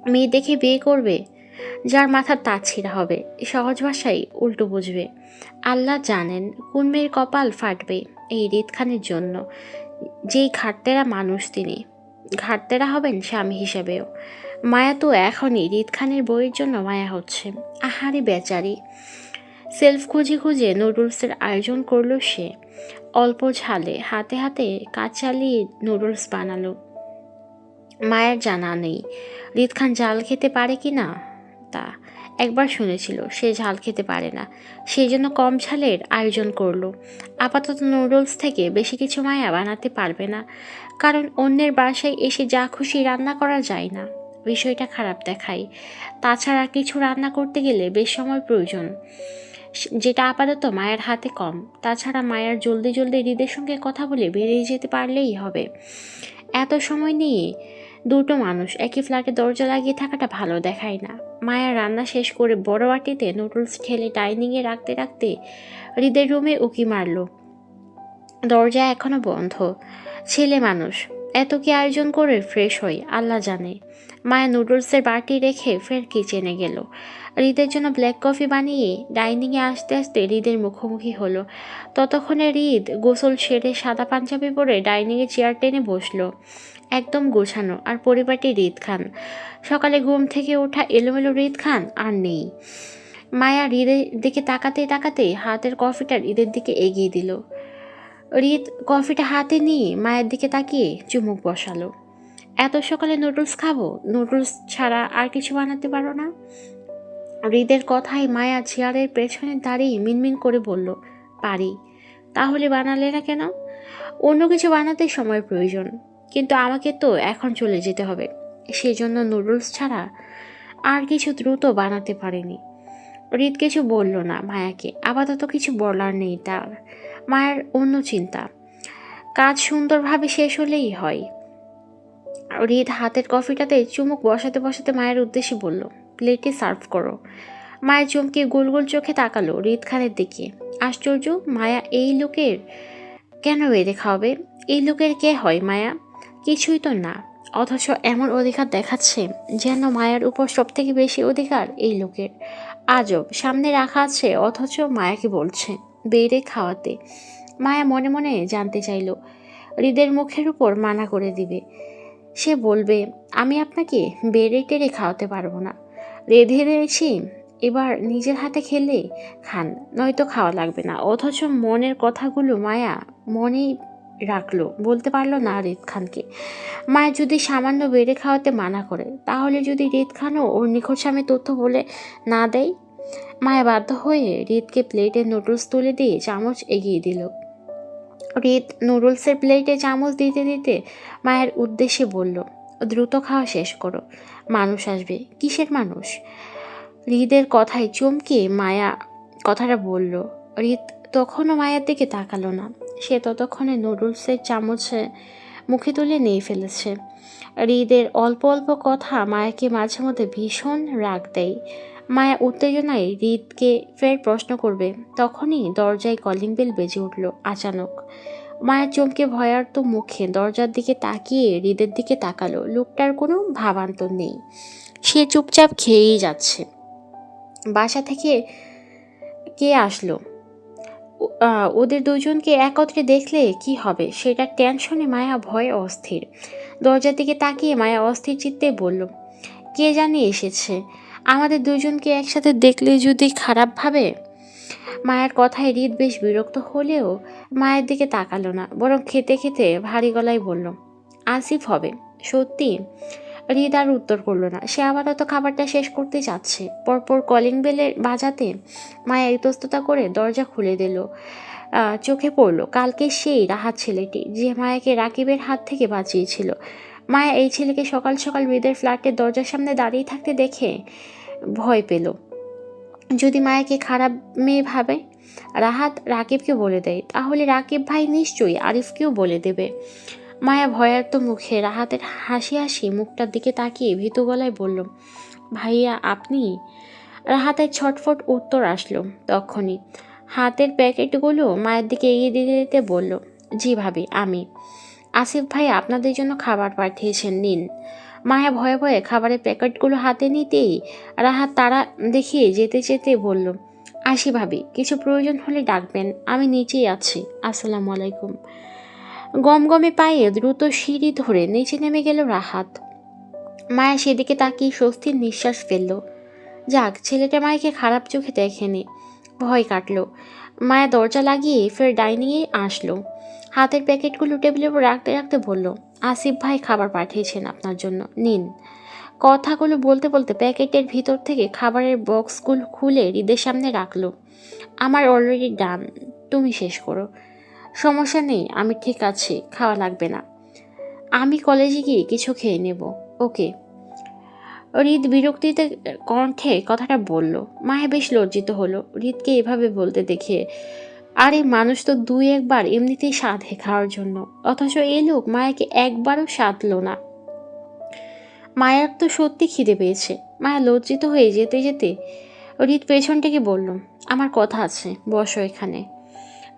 মেয়ে দেখে বিয়ে করবে যার মাথার তাজ ছিঁড়া হবে। সহজ ভাষায় উল্টো বুঝবে। আল্লাহ জানেন কোন মেয়ের কপাল ফাটবে এই হৃদ খানের জন্য। যেই ঘাটতেরা মানুষ তিনি, ঘাটতেরা হবেন স্বামী হিসেবেও। মায়া তো এখনই হৃদ খানের বইয়ের জন্য মায়া হচ্ছে। আহারে বেচারি। সেলফ খুঁজে খুঁজে নুডলসের আয়োজন করলো সে। অল্প ঝালে হাতে হাতে কাজ চালিয়ে নুডলস বানালো। মায়ের জানা নেই হৃদ খান ঝাল খেতে পারে কি না। তা একবার শুনেছিল সে ঝাল খেতে পারে না, সেই জন্য কম ঝালের আয়োজন করলো। আপাতত নুডলস থেকে বেশি কিছু মায়া বানাতে পারবে না, কারণ অন্যের বাসায় এসে যা খুশি রান্না করা যায় না। বিষয়টা খারাপ দেখায়। তাছাড়া কিছু রান্না করতে গেলে বেশ সময় প্রয়োজন, যেটা আপাতত মায়ের হাতে কম। তাছাড়া মায়ের জলদি জলদি হৃদের সঙ্গে কথা বলে বেরিয়ে যেতে পারলেই হবে। এত সময় নিয়ে দুটো মানুষ একই ফ্ল্যাটে দরজা লাগিয়ে থাকাটা ভালো দেখায় না। মায়া রান্না শেষ করে বড় বাটিতে নুডলস ঢেলে ডাইনিংয়ে রাখতে রাখতে হৃদের রুমে উকি মারল। দরজা এখনো বন্ধ। ছেলে মানুষ, এত কি আয়োজন করে ফ্রেশ হই আল্লাহ জানে। মায়া নুডলসের বাটি রেখে ফের কিচেনে গেল। হৃদের জন্য ব্ল্যাক কফি বানিয়ে ডাইনিংয়ে আসতে আসতে হৃদের মুখোমুখি হলো। ততক্ষণে হৃদ গোসল সেরে সাদা পাঞ্জাবি পরে ডাইনিংয়ে চেয়ার টেনে বসলো। একদম গোছানো আর পরিপাটি হৃদ খান। সকালে ঘুম থেকে ওঠা এলোমেলো হৃদ খান আর নেই। মায়া হৃদের দিকে তাকাতে তাকাতে হাতের কফিটা হৃদের দিকে এগিয়ে দিল। হৃদ কফিটা হাতে নিয়ে মায়ের দিকে তাকিয়ে চুমুক বসালো। এত সকালে নুডলস খাবো? নুডলস ছাড়া আর কিছু বানাতে পারো না? হৃদের কথায় মায়া চেয়ারের পেছনে দাঁড়িয়ে মিনমিন করে বলল, পারি। তাহলে বানালে না কেন? অন্য কিছু বানাতে সময় প্রয়োজন, কিন্তু আমাকে তো এখন চলে যেতে হবে। সেজন্য নুডলস ছাড়া আর কিছু দ্রুত বানাতে পারেনি। হৃদ কিছু বলল না মায়াকে, আপাতত কিছু বলার নেই তার। মায়ের অন্য চিন্তা, কাজ সুন্দরভাবে শেষ হলেই হয়। হৃদ হাতের কফিটাতে চুমুক বসাতে বসাতে মায়ের উদ্দেশ্যে বলল, প্লেটে সার্ভ করো। মায়ের চমকে গোল গোল চোখে তাকালো হৃদ খানের দিকে। আশ্চর্য, মায়া এই লোকের কেন বেড়ে খাওয়াবে? এই লোকের কে হয় মায়া? কিছুই তো না, অথচ এমন অধিকার দেখাচ্ছে যেন মায়ের উপর সব থেকে বেশি অধিকার এই লোকের। আজব, সামনে রাখা আছে অথচ মায়াকে বলছে বেড়ে খাওয়াতে। মায়া মনে মনে জানতে চাইল হৃদের মুখের উপর মানা করে দিবে। সে বলবে, আমি আপনাকে বেড়ে টেড়ে খাওয়াতে পারবো না, রেঁধে দিয়েছি, এবার নিজের হাতে খেলে খান, নয়তো খাওয়া লাগবে না। অথচ মনের কথাগুলো মায়া মনেই রাখলো, বলতে পারলো না হৃদ খানকে। মায়ের যদি সামান্য বেড়ে খাওয়াতে মানা করে, তাহলে যদি হৃদ খানও ওর নিখোঁজ স্বামী তথ্য বলে না দেয়? মায়া বাধ্য হয়ে হৃদকে প্লেটে নুডলস তুলে দিয়ে চামচ এগিয়ে দিল। হৃদ নুডলসের প্লেটে চামচ দিতে দিতে মায়ের উদ্দেশ্যে বলল, দ্রুত খাওয়া শেষ করো, মানুষ আসবে। কিসের মানুষ? হৃদের কথায় চমকে মায়া কথাটা বলল। হৃদ তখনও মায়ের দিকে তাকালো না। সে ততক্ষণে নুডলসের চামচে মুখে তুলে নিয়ে ফেলেছে। হৃদের অল্প অল্প কথা মায়াকে মাঝে মধ্যে ভীষণ রাগ দেয়। মায়া উত্তেজনায় হৃদকে ফের প্রশ্ন করবে, তখনই দরজায় কলিং বেল বেজে উঠল আচানক। মায়া চমকে ভয়ার্ত মুখে দরজার দিকে তাকিয়ে হৃদের দিকে তাকালো। লোকটার কোনো ভাবান্তর নেই, সে চুপচাপ খেয়েই যাচ্ছে। বাসা থেকে কে আসলো? ওদের দুজনকে একত্রে দেখলে কি হবে সেটা টেনশনে মায়া ভয়ে অস্থির। দরজার দিকে তাকিয়ে মায়া অস্থির চিত্তে বলল, কে জানি এসেছে, আমাদের দুজনকে একসাথে দেখলে যদি খারাপ ভাবে। মায়ের কথায় হৃদ বেশ বিরক্ত হলেও মায়ের দিকে তাকালো না, বরং খেতে খেতে ভারী গলায় বলল, আসিফ হবে। সত্যি? হৃদ আর উত্তর করলো না। সে আপাতত খাবারটা শেষ করতে যাচ্ছে। পরপর কলিং বেলের বাজাতে মায়া ইতস্ততা করে দরজা খুলে দিল। চোখে পড়ল কালকে সেই রাহাত ছেলেটি, যে মায়াকে রাকিবের হাত থেকে বাঁচিয়েছিল। মায়া এই ছেলেকে সকাল সকাল হৃদের ফ্ল্যাটের দরজার সামনে দাঁড়িয়ে থাকতে দেখে ভয় পেল। যদি মায়াকে খারাপ মেয়ে ভাবে, রাহাত রাকিবকে বলে দেয়, তাহলে রাকিব ভাই নিশ্চয়ই আরিফকেও বলে দেবে। মায়া ভয়ার্ত মুখে রাহাতের হাসি হাসি মুখটার দিকে তাকিয়ে ভীতু গলায় বলল, ভাইয়া আপনি? রাহাতের ছটফট উত্তর আসলো তখনই। হাতের প্যাকেটগুলো মায়ের দিকে এগিয়ে দিতে দিতে বলল, জি ভাবি আমি। আসিফ ভাই আপনাদের জন্য খাবার পাঠিয়েছেন, নিন। মায়া ভয়ে ভয়ে খাবারের প্যাকেটগুলো হাতে নিতেই রাহাত তারা দেখিয়ে যেতে যেতে বলল, আসি ভাবি, কিছু প্রয়োজন হলে ডাকবেন, আমি নিচেই আছি, আসসালামু আলাইকুম। গমগমে পায়ে দ্রুত সিঁড়ি ধরে নিচে নেমে গেল রাহাত। মায়া সেদিকে তাকিয়ে স্বস্তির নিঃশ্বাস ফেলল। যাক, ছেলেটা মায়াকে খারাপ চোখে দেখেনি, ভয় কাটল। মায়া দরজা লাগিয়ে ফের ডাইনিংয়ে আসলো। হাতের প্যাকেটগুলো টেবিলের উপর রাখতে রাখতে বলল, আসিফ ভাই খাবার পাঠিয়েছেন আপনার জন্য, নিন। কথাগুলো বলতে বলতে প্যাকেটের ভিতর থেকে খাবারের বক্সগুলো খুলে হৃদের সামনে রাখলো। আমার অলরেডি ডান, তুমি শেষ করো। সমস্যা নেই, আমি ঠিক আছি, খাওয়া লাগবে না, আমি কলেজে গিয়ে কিছু খেয়ে নেব। ওকে। হৃদ বিরক্তিতে কণ্ঠে কথাটা বলল। মায়া বেশ লজ্জিত হলো হৃদকে এভাবে বলতে দেখে। আরে মানুষ তো দুই একবার এমনিতেই সাধে খাওয়ার জন্য, অথচ এই লোক মায়াকে একবারও সাধলো না। মায়ার তো সত্যি খিদে পেয়েছে। মায়া লজ্জিত হয়ে যেতে যেতে হৃদ পেছন থেকে বলল, আমার কথা আছে, বসো এখানে।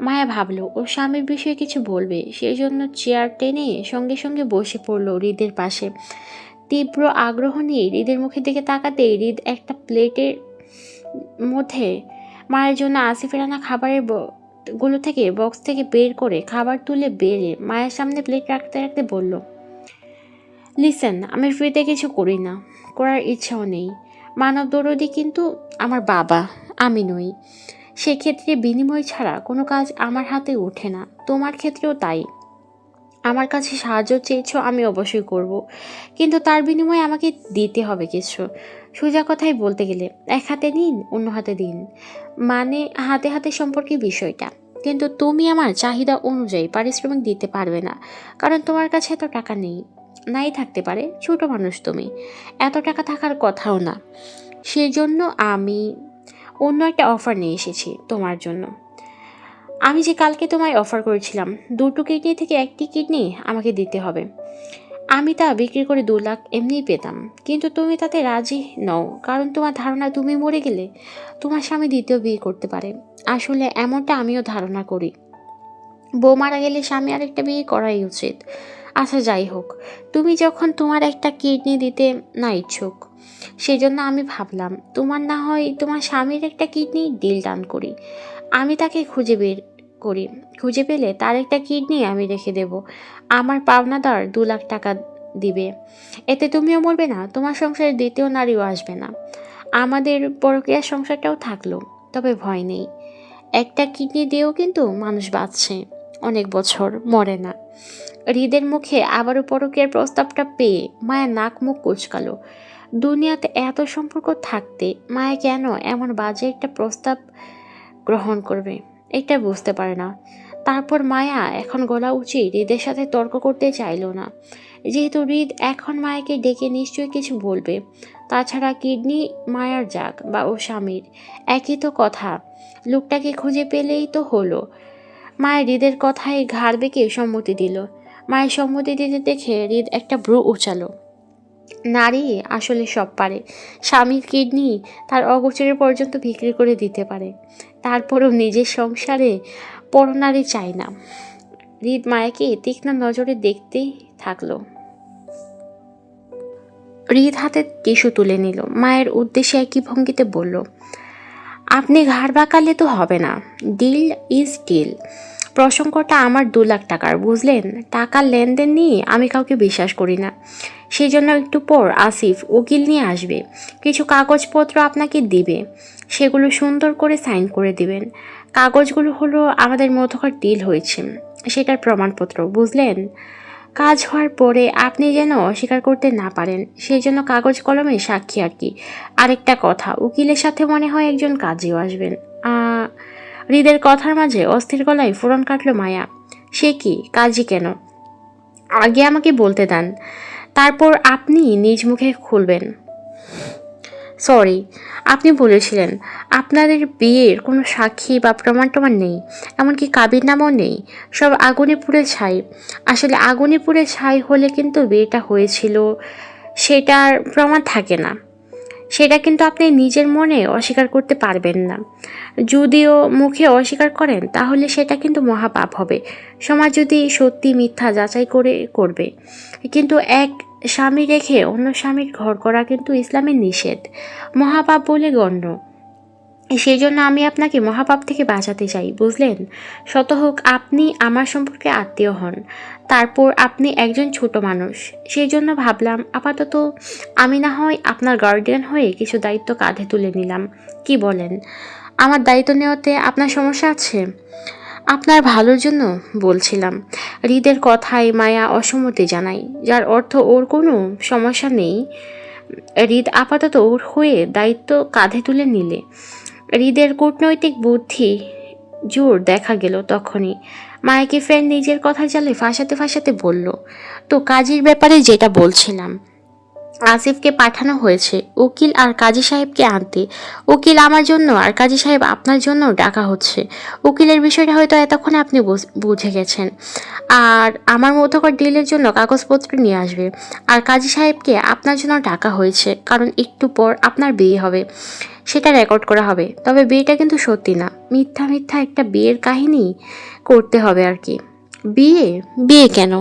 মায়া ভাবলো ও স্বামীর বিষয়ে কিছু বলবে, সেই জন্য চেয়ার টেনে সঙ্গে সঙ্গে বসে পড়লো হৃদের পাশে। তীব্র আগ্রহ নিয়ে হৃদের মুখের দিকে তাকাতে হৃদ একটা প্লেটের মধ্যে মায়ের জন্য আসিফের আনা খাবারের গুলো থেকে বক্স থেকে বের করে খাবার তুলে বেড়ে মায়ের সামনে প্লেট রাখতে রাখতে বলল, লিসেন, আমি ফ্রিতে কিছু করি না, করার ইচ্ছাও নেই। মানব দরদি কিন্তু আমার বাবা, আমি নই। সেক্ষেত্রে বিনিময় ছাড়া কোনো কাজ আমার হাতে ওঠে না। তোমার ক্ষেত্রেও তাই। আমার কাছে সাহায্য চেয়েছ, আমি অবশ্যই করব, কিন্তু তার বিনিময়ে আমাকে দিতে হবে কিছু। সোজা কথাই বলতে গেলে এক হাতে নিন, অন্য হাতে দিন, মানে হাতে হাতে সম্পর্কে বিষয়টা। কিন্তু তুমি আমার চাহিদা অনুযায়ী পারিশ্রমিক দিতে পারবে না, কারণ তোমার কাছে এত টাকা নেই। নাই থাকতে পারে, ছোট মানুষ তুমি, এত টাকা থাকার কথাও না। সেজন্য আমি অন্য একটা অফার নিয়ে এসেছি তোমার জন্য। আমি যে কালকে তোমায় অফার করেছিলাম, দুটো কিডনি থেকে একটি কিডনি আমাকে দিতে হবে। আমি তা বিক্রি করে 2 লাখ এমনিই পেতাম, কিন্তু তুমি তাতে রাজি নও, কারণ তোমার ধারণা তুমি মরে গেলে তোমার স্বামী দ্বিতীয় বিয়ে করতে পারে। আসলে এমনটা আমিও ধারণা করি, বউ মারা গেলে স্বামী আরেকটা বিয়ে করাই উচিত। আচ্ছা যাই হোক, তুমি যখন তোমার একটা কিডনি দিতে না ইচ্ছুক, সেজন্য আমি ভাবলাম তোমার না হয় তোমার স্বামীর একটা কিডনি ডিল ডান করি। আমি তাকে খুঁজে বের করি, খুঁজে পেলে তার একটা কিডনি আমি রেখে দেব। আমার পাওনাদার 2 লাখ টাকা দিবে। এতে তুমিও মরবে না, তোমার সংসারে দ্বিতীয় নারীও আসবে না, আমাদের পরকীয়ার সংসারটাও থাকলো। তবে ভয় নেই, একটা কিডনি দিয়েও কিন্তু মানুষ বাঁচছে অনেক বছর, মরে না। হৃদের মুখে আবারও পরকীয়ার প্রস্তাবটা পেয়ে মায়া নাক মুখ কুঁচকালো। দুনিয়াতে এত সম্পর্ক থাকতে মায়া কেন এমন বাজে একটা প্রস্তাব গ্রহণ করবে, এটা বুঝতে পারে না। তারপর মায়া এখন গলা উঁচিয়ে হৃদের সাথে তর্ক করতে চাইল না, যেহেতু হৃদ এখন মায়াকে ডেকে নিশ্চয়ই কিছু বলবে। তাছাড়া কিডনি মায়ার যাক বা ও স্বামীর, একই তো কথা, লোকটাকে খুঁজে পেলেই তো হলো। মায়ের হৃদের কথায় ঘাড় বেঁকে সম্মতি দিল। মায়ের সম্মতি দিতে দেখে হৃদ একটা ভ্রু উচালো। নারী আসলে সব পারে, স্বামীর কিডনি তার অগোচরে পর্যন্ত বিক্রি করে দিতে পারে, তারপরেও নিজের সংসারে পরনারী চায় না। হৃদ মায়াকে তীক্ষ্ণ নজরে দেখতেই থাকলো। হৃদ হাতে টিস্যু তুলে নিল, মায়ের উদ্দেশ্যে একই ভঙ্গিতে বলল, আপনি ঘাড় বাঁকালে তো হবে না, ডিল ইজ ডিল। প্রসঙ্গটা আমার 2 লাখ টাকার, বুঝলেন? টাকার লেনদেন নিয়ে আমি কাউকে বিশ্বাস করি না। সেই জন্য একটু পর আসিফ উকিল নিয়ে আসবে, কিছু কাগজপত্র আপনাকে দিবে, সেগুলো সুন্দর করে সাইন করে দিবেন। কাগজগুলো হলো আমাদের মধ্যকার ডিল হয়েছে সেটার প্রমাণপত্র, বুঝলেন? কাজ হওয়ার পরে আপনি যেন অস্বীকার করতে না পারেন, সেই জন্য কাগজ কলমে সাক্ষী আর কি। আরেকটা কথা, উকিলের সাথে মনে হয় একজন কাজীও আসবেন। হৃদের কথার মাঝে অস্থির গলায় ফোড়ন কাটল মায়া। সে কি, কাজী কেন? আগে আমাকে বলতে দেন, তারপর আপনি নিজ মুখে খুলবেন। সরি, আপনি বলেছিলেন আপনাদের বিয়ের কোনো সাক্ষী বা প্রমাণ টমান নেই, এমনকি কাবিননামাও নেই, সব আগুনে পুড়ে ছাই। আসলে আগুনে পুড়ে ছাই হলে কিন্তু বিয়েটা হয়েছিল সেটার প্রমাণ থাকে না, সেটা কিন্তু আপনি নিজের মনে অস্বীকার করতে পারবেন না। যদিও মুখে অস্বীকার করেন তাহলে সেটা কিন্তু মহাপাপ হবে, সমাজ যদি সত্যি মিথ্যা যাচাই করে করবে। কিন্তু এক স্বামী রেখে অন্য স্বামীর ঘর করা কিন্তু ইসলামের নিষেধ, মহাপাপ বলে গণ্য। সেই জন্য আমি আপনাকে মহাপাপ থেকে বাঁচাতে চাই, বুঝলেন? শত হোক আপনি আমার সম্পর্কে আত্মীয় হন, তারপর আপনি একজন ছোট মানুষ। সেই জন্য ভাবলাম আপাতত আমি না হয় আপনার গার্ডিয়ান হয়ে কিছু দায়িত্ব কাঁধে তুলে নিলাম। কি বলেন? আমার দায়িত্ব নেওয়াতে আপনার সমস্যা আছে? আপনার ভালোর জন্য বলছিলাম। হৃদের কথায় মায়া অসম্মতি জানায়, যার অর্থ ওর কোনো সমস্যা নেই। হৃদ আপাতত ওর হয়ে দায়িত্ব কাঁধে তুলে নিলে হৃদের কূটনৈতিক বুদ্ধি জোর দেখা গেল তখনই। মায়াকে ফের নিজের কথা জালে ফাঁসাতে ফাঁসাতে বলল, তো কাজের ব্যাপারে যেটা বলছিলাম, আসিফকে পাঠানো হয়েছে উকিল আর কাজী সাহেবকে আনতে। উকিল আমার জন্য আর কাজী সাহেব আপনার জন্য ডাকা হচ্ছে। উকিলের বিষয়টা হয়তো এতক্ষণে আপনি বুঝে গেছেন। আর আমার মধ্যকার ডিলের জন্য কাগজপত্র নিয়ে আসবে। আর কাজী সাহেবকে আপনার জন্য ডাকা হয়েছে কারণ একটু পর আপনার বিয়ে হবে, সেটা রেকর্ড করা হবে। তবে বিয়েটা কিন্তু সত্যি না, মিথ্যা মিথ্যা একটা বিয়ের কাহিনী করতে হবে আর কি। বিয়ে? বিয়ে কেন?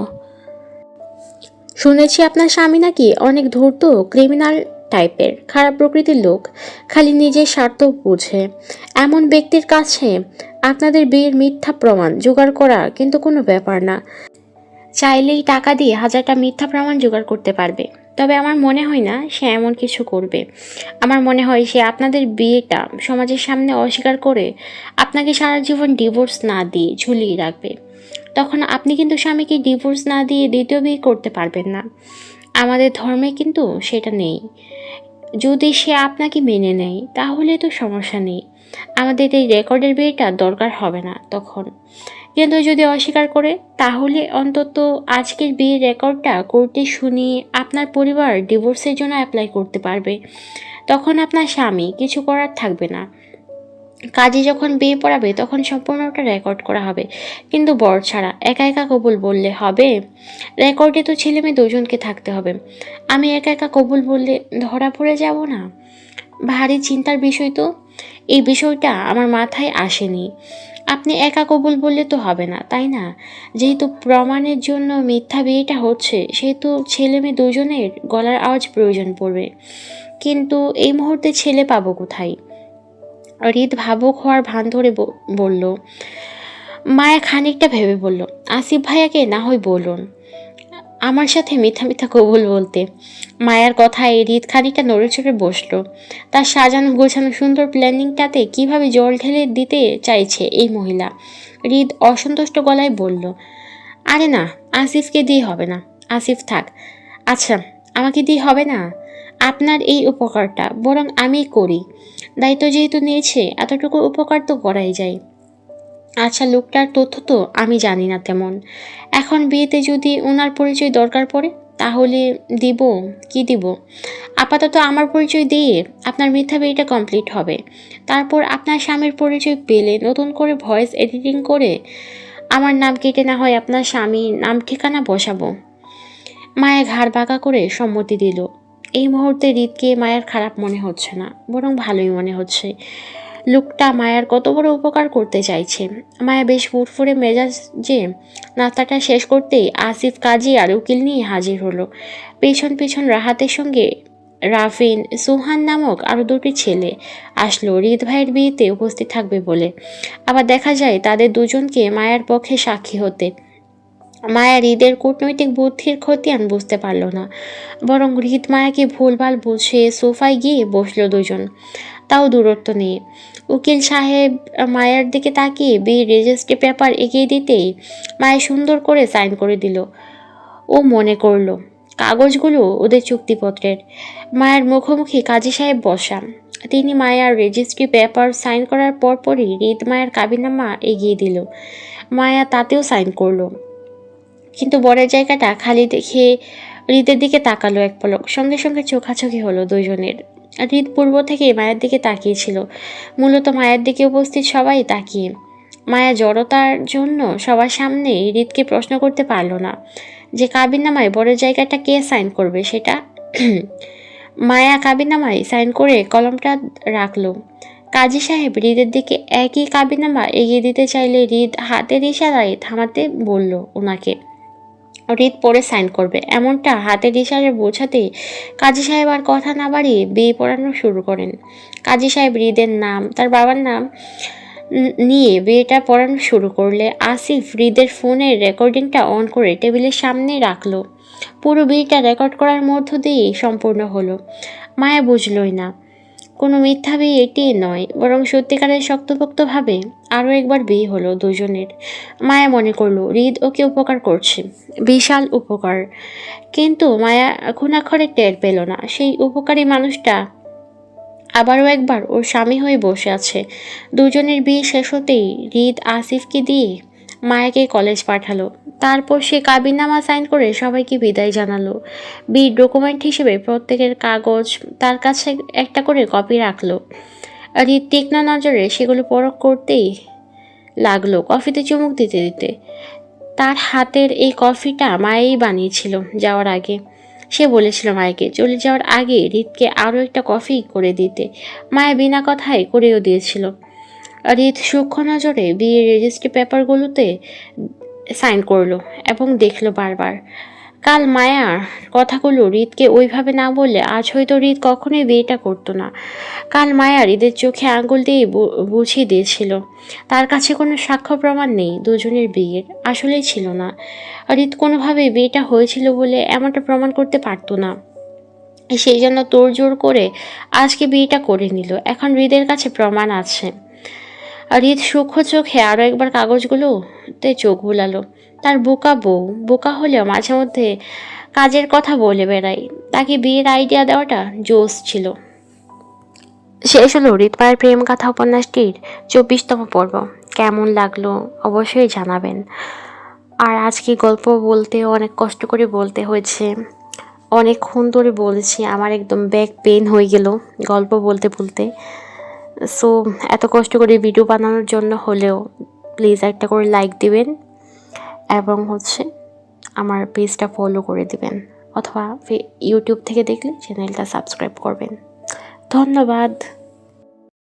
শুনেছি আপনার স্বামী নাকি অনেক ধূর্ত, ক্রিমিনাল টাইপের, খারাপ প্রকৃতির লোক, খালি নিজের স্বার্থ বুঝে। এমন ব্যক্তির কাছে আপনাদের বিয়ের মিথ্যা প্রমাণ জোগাড় করা কিন্তু কোনো ব্যাপার না। চাইলেই টাকা দিয়ে হাজারটা মিথ্যা প্রমাণ জোগাড় করতে পারবে। তবে আমার মনে হয় না সে এমন কিছু করবে। আমার মনে হয় সে আপনাদের বিয়েটা সমাজের সামনে অস্বীকার করে আপনাকে সারা জীবন ডিভোর্স না দিয়ে ঝুলিয়ে রাখবে। তখন আপনি কিন্তু স্বামীকে ডিভোর্স না দিয়ে দ্বিতীয় বিয়ে করতে পারবেন না। আমাদের ধর্মে কিন্তু সেটা নেই। যদি সে আপনাকে মেনে নেয় তাহলে তো সমস্যা নেই, আমাদের এই রেকর্ডের বিয়েটা দরকার হবে না তখন। কিন্তু যদি অস্বীকার করে তাহলে অন্তত আজকের বিয়ের রেকর্ডটা কোর্টে শুনিয়ে আপনার পরিবার ডিভোর্সের জন্য অ্যাপ্লাই করতে পারবে। তখন আপনার স্বামী কিছু করার থাকবে না। কাজে যখন বিয়ে পড়াবে তখন সম্পূর্ণটা রেকর্ড করা হবে, কিন্তু বর ছাড়া। একা একা কবুল বললে হবে? রেকর্ডে তো ছেলে মেয়ে দুজনকে থাকতে হবে। আমি একা একা কবুল বললে ধরা পড়ে যাব না? ভারী চিন্তার বিষয় তো। এই বিষয়টা আমার মাথায় আসেনি। আপনি একা কবুল বললে তো হবে না, তাই না? যেহেতু প্রমাণের জন্য মিথ্যা বিয়েটা হচ্ছে, সেহেতু ছেলে মেয়ে দুজনের গলার আওয়াজ প্রয়োজন পড়বে। কিন্তু এই মুহূর্তে ছেলে পাবো কোথায়? হৃদ ভাবুক হওয়ার ভান ধরে বলল। মায়া খানিকটা ভেবে বলল, আসিফ ভাইয়াকে না হয় বলুন আমার সাথে মিথ্যা মিথ্যা কবুল বলতে। মায়ার কথায় হৃদ খানিকটা নড়ে চড়ে বসলো। তার সাজানো গোছানো সুন্দর প্ল্যানিংটাতে কিভাবে জল ঢেলে দিতে চাইছে এই মহিলা। হৃদ অসন্তুষ্ট গলায় বলল, আরে না, আসিফকে দিয়ে হবে না। আসিফ থাক। আচ্ছা, আমাকে দিয়ে হবে না আপনার এই উপকারটা, বরং আমি করি। দায়িত্ব যেহেতু নিয়েছে, এতটুকু উপকার তো করাই যায়। আচ্ছা, লোকটার তথ্য তো আমি জানি না তেমন। এখন বিয়েতে যদি ওনার পরিচয় দরকার পড়ে তাহলে দিব। কি দিব? আপাতত আমার পরিচয় দিয়ে আপনার মিথ্যা বিয়েটা কমপ্লিট হবে। তারপর আপনার স্বামীর পরিচয় পেলে নতুন করে ভয়েস এডিটিং করে আমার নাম কেটে না হয় আপনার স্বামীর নাম ঠিকানা বসাবো। মায়া ঘাড় বাঁকা করে সম্মতি দিল। এই মুহূর্তে হৃদকে মায়ের খারাপ মনে হচ্ছে না, বরং ভালোই মনে হচ্ছে। লোকটা মায়ার কত বড় উপকার করতে চাইছে। মায়া বেশ ফুরফুরে মেজাজে নাস্তাটা শেষ করতেই আসিফ কাজী আর উকিল নিয়ে হাজির হলো। পেছন পেছন রাহাতের সঙ্গে রাফিন, সুহান নামক আরও দুটি ছেলে আসলো হৃদ ভাইয়ের বিয়েতে উপস্থিত থাকবে বলে। আবার দেখা যায় তাদের দুজনকে মায়ার পক্ষে সাক্ষী হতে। মায়া হৃদের কূটনৈতিক বুদ্ধির খতিয়ান বুঝতে পারল না, বরং হৃদ মায়াকে ভুলভাল বুঝে সোফায় গিয়ে বসলো দুজন, তাও দূরত্ব নেই। উকিল সাহেব মায়ার দিকে তাকিয়ে বিয়ের রেজিস্ট্রি পেপার এগিয়ে দিতেই মায়া সুন্দর করে সাইন করে দিল। ও মনে করলো কাগজগুলো ওদের চুক্তিপত্রের। মায়ের মুখোমুখি কাজী সাহেব বসা। তিনি মায়ার রেজিস্ট্রি পেপার সাইন করার পরপরই হৃদ মায়ের কাবিনামা এগিয়ে দিল। মায়া তাতেও সাইন করলো, কিন্তু বরের জায়গাটা খালি দেখে হৃদের দিকে তাকালো এক পলক। সঙ্গে সঙ্গে চোখাচোখি হলো দুজনের। হৃদ পূর্ব থেকে মায়ের দিকে তাকিয়েছিল, মূলত মায়ের দিকে উপস্থিত সবাই তাকিয়ে। মায়া জড়তার জন্য সবার সামনে হৃদকে প্রশ্ন করতে পারল না যে কাবিননামায় বরের জায়গাটা কে সাইন করবে সেটা। মায়া কাবিননামায় সাইন করে কলমটা রাখলো। কাজী সাহেব হৃদের দিকে একই কাবিননামা এগিয়ে দিতে চাইলে হৃদ হাতের ইশারায় থামাতে বলল ওনাকে। হৃদ পরে সাইন করবে এমনটা হাতের ইশারায় বোঝাতে কাজী সাহেব আর কথা না বাড়িয়ে বিয়ে পড়ানো শুরু করেন। কাজী সাহেব হৃদের নাম, তার বাবার নাম নিয়ে বিয়েটা পড়ানো শুরু করলে আসিফ হৃদের ফোনের রেকর্ডিংটা অন করে টেবিলের সামনে রাখলো। পুরো বিয়েটা রেকর্ড করার মধ্য দিয়েই সম্পূর্ণ হলো। মায়া বুঝলই না কোনো মিথ্যা বিয়ে এটি নয়, বরং সত্যিকারের শক্তপোক্তভাবে আরও একবার বিয়ে হলো দুজনের। মায়া মনে করলো হৃদ ওকে উপকার করছে, বিশাল উপকার। কিন্তু মায়া খুনাখরে টের পেল না সেই উপকারী মানুষটা আবারও একবার ওর স্বামী হয়ে বসে আছে। দুজনের বিয়ে শেষ হতেই হৃদ আসিফকে দিয়ে মায়াকে কলেজ পাঠালো। তারপর সে কাবিননামা সাইন করে সবাইকে বিদায় জানালো। বিয়ের ডকুমেন্ট হিসেবে প্রত্যেকের কাগজ তার কাছে একটা করে কপি রাখলো। হৃদ তীক্ষ্ণ নজরে সেগুলো পরখ করতেই লাগলো, কফিতে চুমুক দিতে দিতে। তার হাতের এই কফিটা মায়াই বানিয়েছিল যাওয়ার আগে। সে বলেছিল মায়াকে চলে যাওয়ার আগে হৃদকে আরও একটা কফি করে দিতে। মায়া বিনা কথায় করেও দিয়েছিল। হৃদ সূক্ষ্ম নজরে বিয়ের রেজিস্ট্রি পেপারগুলোতে সাইন করলো এবং দেখলো বারবার। কাল মায়ার কথাগুলো হৃদকে ওইভাবে না বললে আজ হয়তো হৃদ কখনোই বিয়েটা করতো না। কাল মায়া হৃদের চোখে আঙুল দিয়ে বুঝিয়ে দিয়েছিল তার কাছে কোনো সাক্ষ্য প্রমাণ নেই দুজনের বিয়ের, আসলেই ছিল না। হৃদ কোনোভাবেই বিয়েটা হয়েছিল বলে এমনটা প্রমাণ করতে পারতো না। সেই জন্য তোড়জোড় করে আজকে বিয়েটা করে নিল। এখন হৃদের কাছে প্রমাণ আছে। হৃদ সূক্ষ্ম চোখে আরও একবার কাগজগুলোতে চোখ বুলালো। তার বোকা বউ বোকা হলেও মাঝে মধ্যে কাজের কথা বলে বেড়ায়। তাকে বিয়ের আইডিয়া দেওয়াটা জোশ ছিল। শেষ হলো হৃদপায়ের প্রেম গাথা উপন্যাসটির 24তম পর্ব। কেমন লাগলো অবশ্যই জানাবেন। আর আজকে গল্প বলতে অনেক কষ্ট করে বলতে হয়েছে, অনেকক্ষণ ধরে বলেছি, আমার একদম ব্যাক পেন হয়ে গেল গল্প বলতে বলতে। সো এত কষ্ট করে ভিডিও বানানোর জন্য হলেও প্লিজ একটা করে লাইক দিবেন এবং আমার পেজটা ফলো করে দিবেন, অথবা ইউটিউব থেকে দেখলে চ্যানেলটা সাবস্ক্রাইব করবেন। ধন্যবাদ।